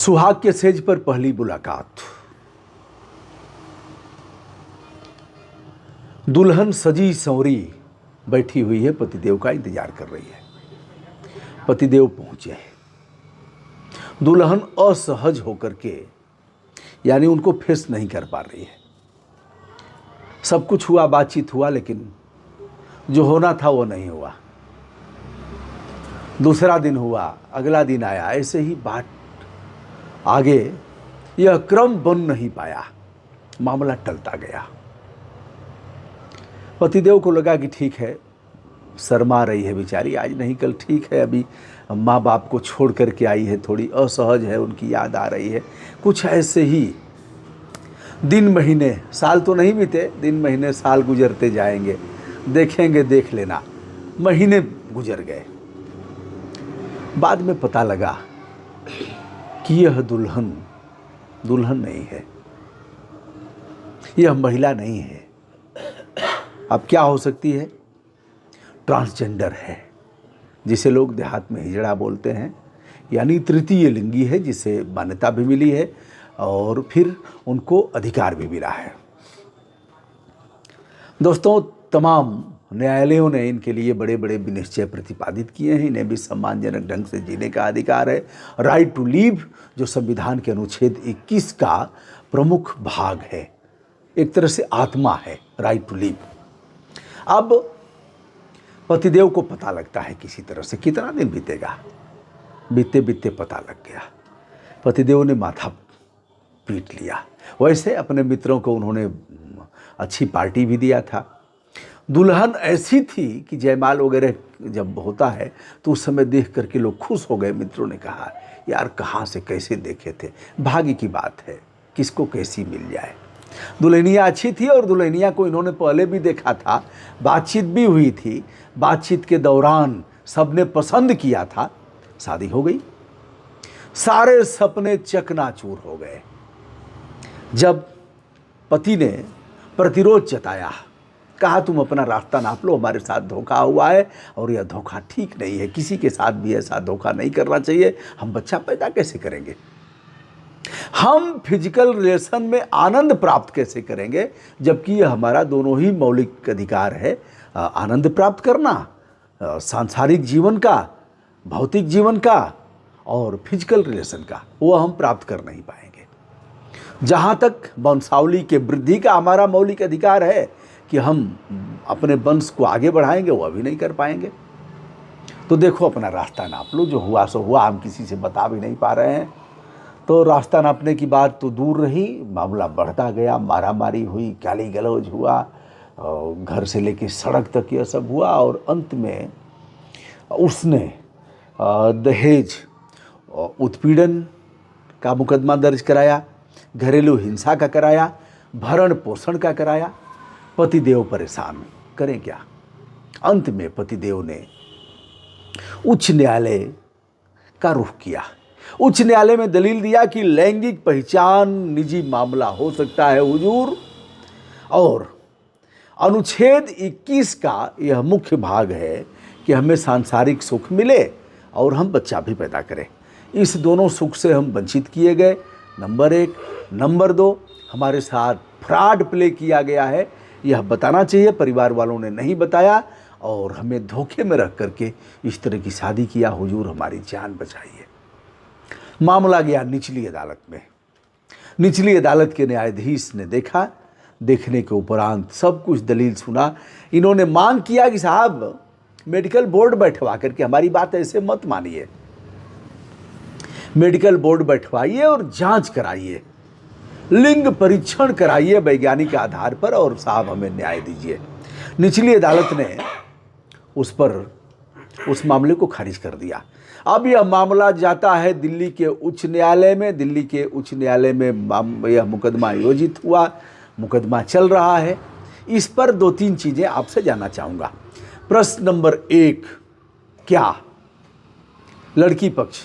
सुहाग के सेज पर पहली मुलाकात। दुल्हन सजी संवरी बैठी हुई है, पतिदेव का इंतजार कर रही है। पतिदेव पहुंचे। दुल्हन असहज होकर के यानी उनको फेस नहीं कर पा रही है। सब कुछ हुआ, बातचीत हुआ, लेकिन जो होना था वो नहीं हुआ। दूसरा दिन हुआ, अगला दिन आया, ऐसे ही बात आगे यह क्रम बन नहीं पाया। मामला टलता गया। पतिदेव को लगा कि ठीक है, शर्मा रही है बेचारी, आज नहीं कल ठीक है, अभी माँ बाप को छोड़ करके आई है, थोड़ी असहज है, उनकी याद आ रही है। कुछ ऐसे ही दिन महीने, साल तो नहीं बीते, दिन महीने साल गुजरते जाएंगे, देखेंगे, देख लेना। महीने गुजर गए। बाद में पता लगा कि यह दुल्हन नहीं है, यह महिला नहीं है। अब क्या हो सकती है? ट्रांसजेंडर है, जिसे लोग देहात में हिजड़ा बोलते हैं, यानी तृतीय लिंगी है, जिसे मान्यता भी मिली है और फिर उनको अधिकार भी मिला है। दोस्तों, तमाम न्यायालयों ने इनके लिए बड़े बड़े विनिश्चय प्रतिपादित किए हैं। इन्हें भी सम्मानजनक ढंग से जीने का अधिकार है। राइट टू लिव, जो संविधान के अनुच्छेद 21 का प्रमुख भाग है, एक तरह से आत्मा है राइट टू लिव। अब पतिदेव को पता लगता है किसी तरह से, कितना दिन बीतेगा, बीते बीते पता लग गया। पतिदेव ने माथा पीट लिया। वैसे अपने मित्रों को उन्होंने अच्छी पार्टी भी दिया था। दुल्हन ऐसी थी कि जयमाल वगैरह जब होता है तो उस समय देख करके लोग खुश हो गए। मित्रों ने कहा, यार कहाँ से कैसे देखे थे, भाग्य की बात है, किसको कैसी मिल जाए। दुल्हनिया अच्छी थी और दुल्हनिया को इन्होंने पहले भी देखा था, बातचीत भी हुई थी। बातचीत के दौरान सबने पसंद किया था, शादी हो गई। सारे सपने चकनाचूर हो गए जब पति ने प्रतिरोध जताया। कहा, तुम अपना रास्ता नाप लो, हमारे साथ धोखा हुआ है और यह धोखा ठीक नहीं है, किसी के साथ भी ऐसा धोखा नहीं करना चाहिए। हम बच्चा पैदा कैसे करेंगे, हम फिजिकल रिलेशन में आनंद प्राप्त कैसे करेंगे, जबकि यह हमारा दोनों ही मौलिक अधिकार है, आनंद प्राप्त करना, सांसारिक जीवन का, भौतिक जीवन का और फिजिकल रिलेशन का, वो हम प्राप्त कर नहीं पाएंगे। जहाँ तक वंशावली के वृद्धि का हमारा मौलिक अधिकार है कि हम अपने वंश को आगे बढ़ाएंगे, वो अभी नहीं कर पाएंगे। तो देखो, अपना रास्ता नाप लो, जो हुआ सो हुआ, हम किसी से बता भी नहीं पा रहे हैं। तो रास्ता नापने की बात तो दूर रही, मामला बढ़ता गया, मारामारी हुई, गाली गलौज हुआ, घर से लेके सड़क तक यह सब हुआ। और अंत में उसने दहेज उत्पीड़न का मुकदमा दर्ज कराया, घरेलू हिंसा का कराया, भरण पोषण का कराया। पतिदेव परेशान, करें क्या। अंत में पतिदेव ने उच्च न्यायालय का रुख किया। उच्च न्यायालय में दलील दिया कि लैंगिक पहचान निजी मामला हो सकता है हुजूर, और अनुच्छेद 21 का यह मुख्य भाग है कि हमें सांसारिक सुख मिले और हम बच्चा भी पैदा करें। इस दोनों सुख से हम वंचित किए गए, नंबर 1। नंबर 2, हमारे साथ फ्रॉड प्ले किया गया है, यह बताना चाहिए, परिवार वालों ने नहीं बताया और हमें धोखे में रख करके इस तरह की शादी किया। हुजूर, हमारी जान बचाइए। मामला गया निचली अदालत में। निचली अदालत के न्यायाधीश ने देखा। देखने के उपरांत सब कुछ दलील सुना। इन्होंने मांग किया कि साहब, मेडिकल बोर्ड बैठवा करके हमारी बात ऐसे मत मानिए, मेडिकल बोर्ड बैठवाइए और जांच कराइए, लिंग परीक्षण कराइए वैज्ञानिक आधार पर, और साहब हमें न्याय दीजिए। निचली अदालत ने उस मामले को खारिज कर दिया। अब यह मामला जाता है दिल्ली के उच्च न्यायालय में। दिल्ली के उच्च न्यायालय में यह मुकदमा आयोजित हुआ, मुकदमा चल रहा है। इस पर 2-3 चीज़ें आपसे जानना चाहूँगा। प्रश्न नंबर 1, क्या लड़की पक्ष,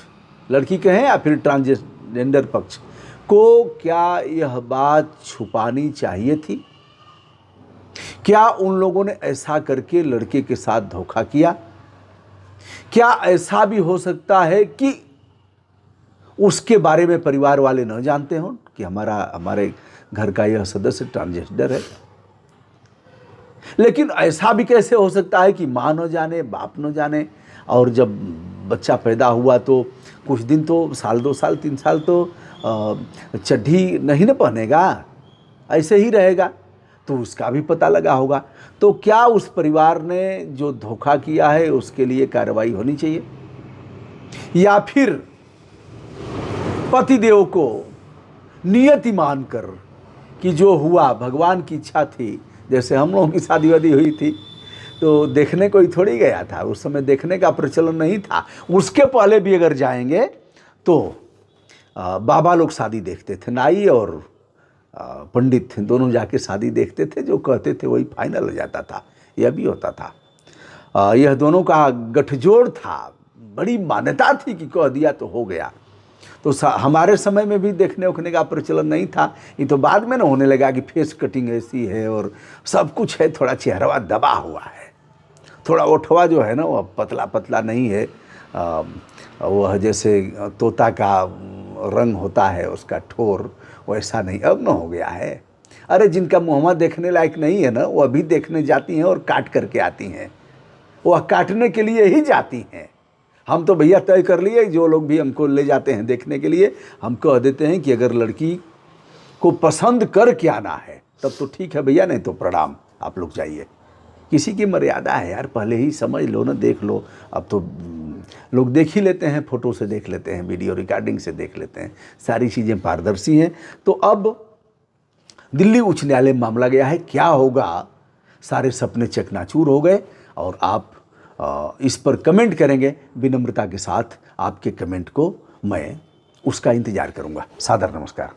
लड़की कहें या फिर ट्रांसजेंडर पक्ष को, क्या यह बात छुपानी चाहिए थी? क्या उन लोगों ने ऐसा करके लड़के के साथ धोखा किया? क्या ऐसा भी हो सकता है कि उसके बारे में परिवार वाले न जानते हों कि हमारे घर का यह सदस्य ट्रांसजेंडर है। लेकिन ऐसा भी कैसे हो सकता है कि माँ न जाने, बाप न जाने, और जब बच्चा पैदा हुआ तो कुछ दिन तो, साल 2 साल 3 साल तो चड्ढी नहीं न पहनेगा, ऐसे ही रहेगा, तो उसका भी पता लगा होगा। तो क्या उस परिवार ने जो धोखा किया है उसके लिए कार्रवाई होनी चाहिए, या फिर पतिदेव को नियति मानकर कि जो हुआ भगवान की इच्छा थी, जैसे हम लोगों की शादी वादी हुई थी तो देखने कोई थोड़ी गया था, उस समय देखने का प्रचलन नहीं था। उसके पहले भी अगर जाएंगे तो बाबा लोग शादी देखते थे, नाई और पंडित दोनों जाके शादी देखते थे, जो कहते थे वही फाइनल हो जाता था। यह भी होता था, यह दोनों का गठजोड़ था, बड़ी मान्यता थी कि कह दिया तो हो गया। तो हमारे समय में भी देखने उखने का प्रचलन नहीं था, ये तो बाद में ना होने लगा कि फेस कटिंग ऐसी है और सब कुछ है, थोड़ा चेहरा दबा हुआ है, थोड़ा ओठवा जो है ना वो पतला पतला नहीं है, वह जैसे तोता का रंग होता है उसका ठोर, वैसा नहीं अब न हो गया है। अरे जिनका मुहम्मा देखने लायक नहीं है ना, वो अभी देखने जाती हैं और काट करके आती हैं, वह काटने के लिए ही जाती हैं। हम तो भैया तय कर लिए, जो लोग भी हमको ले जाते हैं देखने के लिए, हम कह देते हैं कि अगर लड़की को पसंद करके आना है तब तो ठीक है भैया, नहीं तो प्रणाम, आप लोग जाइए। किसी की मर्यादा है यार, पहले ही समझ लो ना, देख लो। अब तो लोग देख ही लेते हैं, फ़ोटो से देख लेते हैं, वीडियो रिकॉर्डिंग से देख लेते हैं, सारी चीज़ें पारदर्शी हैं। तो अब दिल्ली उच्च न्यायालय में मामला गया है, क्या होगा, सारे सपने चकनाचूर हो गए। और आप इस पर कमेंट करेंगे, विनम्रता के साथ आपके कमेंट को मैं उसका इंतज़ार करूँगा। सादर नमस्कार।